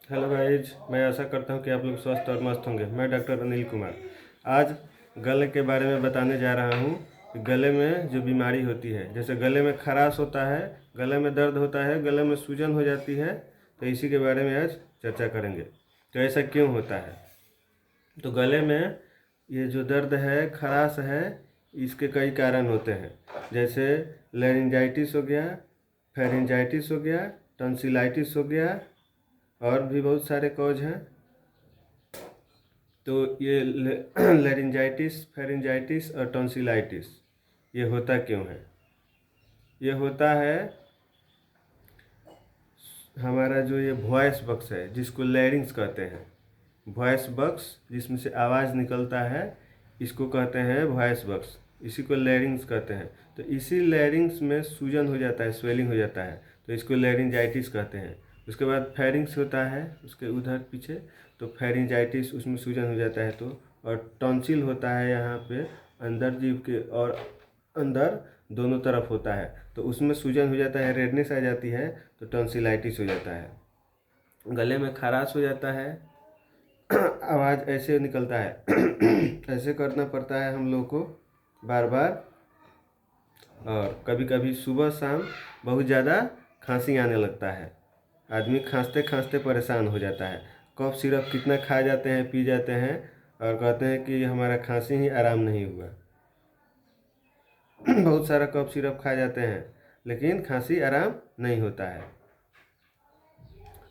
Hello guys, मैं आशा करता हूँ कि आप लोग स्वस्थ और मस्त होंगे। मैं डॉक्टर अनिल कुमार आज गले के बारे में बताने जा रहा हूँ कि गले में जो बीमारी होती है, जैसे गले में खराश होता है, गले में दर्द होता है, गले में सूजन हो जाती है, तो इसी के बारे में आज चर्चा करेंगे। तो ऐसा क्यों होता है? तो गले में ये जो दर्द है, खराश है, इसके कई कारण होते हैं। जैसे लैरिंजाइटिस हो गया, फेरिंजाइटिस हो गया, टॉन्सिलाइटिस हो गया, और भी बहुत सारे कॉज हैं। तो ये लैरिंजाइटिस, फेरिंजाइटिस और टॉन्सिलाइटिस ये होता क्यों है? ये होता है हमारा जो ये वॉइस बॉक्स है, जिसको लैरिंग्स कहते हैं। वॉइस बॉक्स जिसमें से आवाज़ निकलता है, इसको कहते हैं वॉइस बॉक्स, इसी को लैरिंग्स कहते हैं। तो इसी लैरिंग्स में सूजन हो जाता है, स्वेलिंग हो जाता है, तो इसको लैरिंजाइटिस कहते हैं। उसके बाद फेरिंग्स होता है उसके उधर पीछे, तो फेरिंजाइटिस, उसमें सूजन हो जाता है। तो और टॉन्सिल होता है यहाँ पे अंदर जीभ के और अंदर दोनों तरफ होता है, तो उसमें सूजन हो जाता है, रेडनेस आ जाती है, तो टॉन्सिलाइटिस हो जाता है। गले में खराश हो जाता है, आवाज़ ऐसे निकलता है ऐसे करना पड़ता है हम लोग को बार बार। और कभी कभी सुबह शाम बहुत ज़्यादा खांसी आने लगता है, आदमी खांसते खांसते परेशान हो जाता है। कफ सिरप कितना खा जाते हैं, पी जाते हैं, और कहते हैं कि हमारा खांसी ही आराम नहीं हुआ। बहुत सारा कफ सिरप खा जाते हैं, लेकिन खांसी आराम नहीं होता है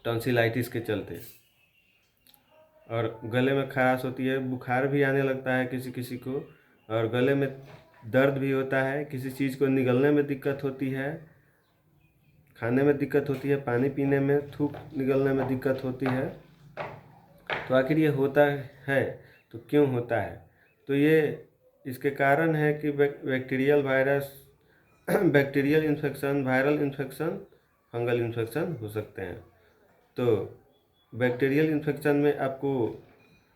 टॉन्सिलाइटिस के चलते। और गले में खराश होती है, बुखार भी आने लगता है किसी किसी को, और गले में दर्द भी होता है, किसी चीज़ को निगलने में दिक्कत होती है, खाने में दिक्कत होती है, पानी पीने में, थूक निगलने में दिक्कत होती है। तो आखिर ये होता है तो क्यों होता है? तो ये इसके कारण है कि bacterial virus bacterial infection, viral infection, fungal infection हो सकते हैं। तो बैक्टीरियल इन्फेक्शन में आपको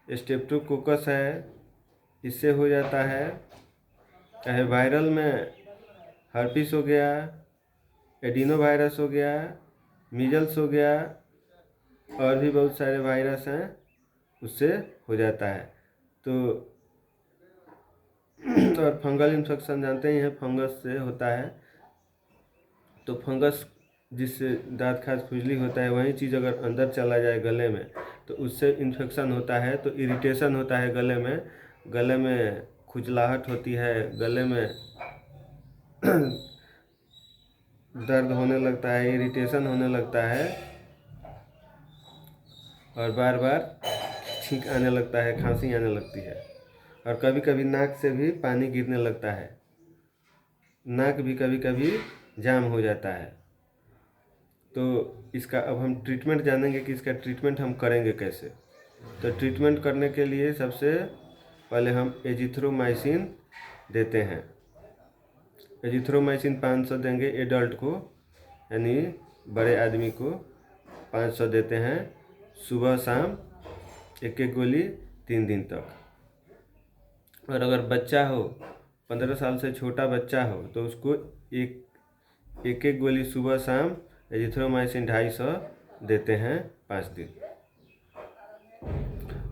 स्ट्रेप्टोकोकस है, इससे हो जाता है। चाहे वायरल में हर्पिस हो गया, एडिनोवायरस हो गया, मीजल्स हो गया, और भी बहुत सारे वायरस हैं, उससे हो जाता है। तो और फंगल इन्फेक्शन जानते ही हैं, फंगस से होता है। तो फंगस जिससे दांत खाज खुजली होता है, वही चीज़ अगर अंदर चला जाए गले में, तो उससे इन्फेक्शन होता है, तो इरिटेशन होता है गले में खुजलाहट होती है, गले में दर्द होने लगता है, इरिटेशन होने लगता है, और बार बार छींक आने लगता है, खांसी आने लगती है, और कभी कभी नाक से भी पानी गिरने लगता है, नाक भी कभी कभी जाम हो जाता है। तो इसका अब हम ट्रीटमेंट जानेंगे कि इसका ट्रीटमेंट हम करेंगे कैसे। तो ट्रीटमेंट करने के लिए सबसे पहले हम एजिथ्रोमाइसिन देते हैं। एजिथ्रोमाइसिन 500 देंगे एडल्ट को, यानी बड़े आदमी को 500 देते हैं, सुबह शाम एक एक गोली 3 दिन तक। और अगर बच्चा हो, 15 साल से छोटा बच्चा हो, तो उसको एक एक गोली सुबह शाम एजिथ्रोमाइसिन 250 देते हैं 5 दिन।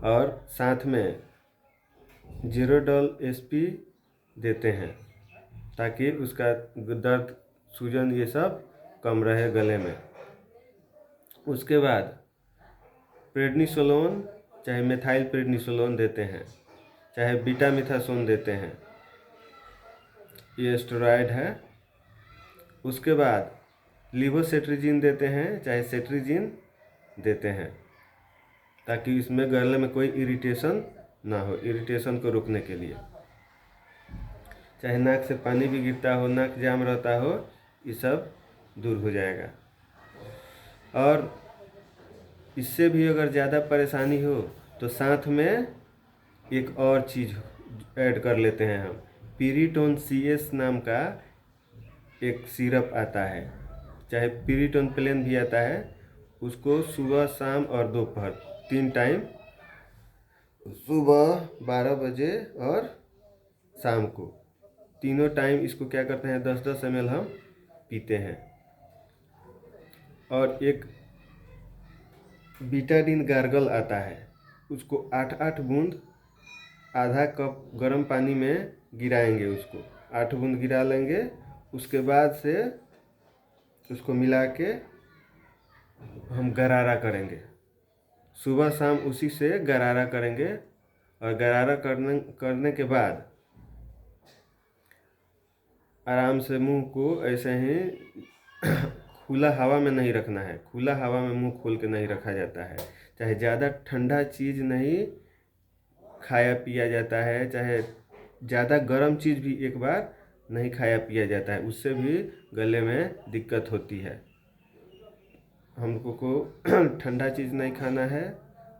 और साथ में जीरोडॉल एसपी देते हैं, ताकि उसका दर्द, सूजन, ये सब कम रहे गले में। उसके बाद प्रेडनिसोलोन, चाहे मेथाइल प्रेडनिसोलोन देते हैं, चाहे बीटामिथासोन देते हैं, ये स्टेरॉयड है। उसके बाद लिवोसेट्रिजिन देते हैं, चाहे सेट्रिजिन देते हैं, ताकि इसमें गले में कोई इरिटेशन ना हो, इरिटेशन को रोकने के लिए। चाहे नाक से पानी भी गिरता हो, नाक जाम रहता हो, ये सब दूर हो जाएगा। और इससे भी अगर ज़्यादा परेशानी हो, तो साथ में एक और चीज़ ऐड कर लेते हैं हम, पीरिटोन CS नाम का एक सिरप आता है, चाहे पीरिटोन प्लेन भी आता है। उसको सुबह शाम और दोपहर 3 टाइम, सुबह 12 बजे और शाम को, तीनों टाइम इसको क्या करते हैं, 10-10 ml हम पीते हैं। और एक बीटाडीन गार्गल आता है, उसको 8-8 बूंद आधा कप गर्म पानी में गिराएंगे। उसको 8 बूंद गिरा लेंगे। उसके बाद से उसको मिला के हम गरारा करेंगे। सुबह शाम उसी से गरारा करेंगे। और गरारा करने के बाद आराम से मुंह को ऐसे ही खुला हवा में नहीं रखना है। खुला हवा में मुंह खोल के नहीं रखा जाता है। चाहे ज़्यादा ठंडा चीज़ नहीं खाया पिया जाता है, चाहे ज़्यादा गर्म चीज़ भी एक बार नहीं खाया पिया जाता है, उससे भी गले में दिक्कत होती है। हमको को ठंडा चीज़ नहीं खाना है,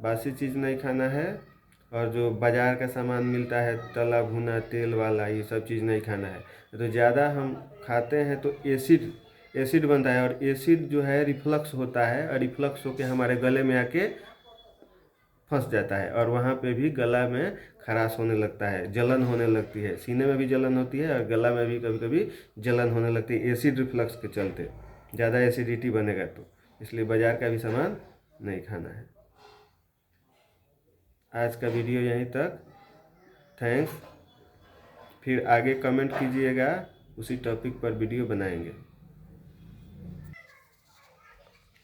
बासी चीज़ नहीं खाना है, और जो बाज़ार का सामान मिलता है तला भुना तेल वाला, ये सब चीज़ नहीं खाना है। तो ज़्यादा हम खाते हैं तो एसिड बनता है, और एसिड जो है रिफ्लक्स होता है, और रिफ्लक्स होकर हमारे गले में आके फंस जाता है, और वहाँ पे भी गला में खराश होने लगता है, जलन होने लगती है। सीने में भी जलन होती है और गला में भी कभी कभी जलन होने लगती है, एसिड रिफ्लक्स के चलते। ज़्यादा एसिडिटी बनेगा तो इसलिए बाज़ार का भी सामान नहीं खाना है। आज का वीडियो यहीं तक। थैंक्स। फिर आगे कमेंट कीजिएगा, उसी टॉपिक पर वीडियो बनाएंगे।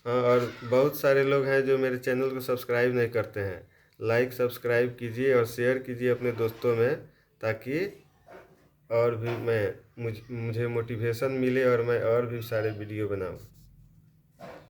हाँ, और बहुत सारे लोग हैं जो मेरे चैनल को सब्सक्राइब नहीं करते हैं। लाइक सब्सक्राइब कीजिए और शेयर कीजिए अपने दोस्तों में, ताकि और भी मुझे मोटिवेशन मिले और मैं और भी सारे वीडियो बनाऊँ।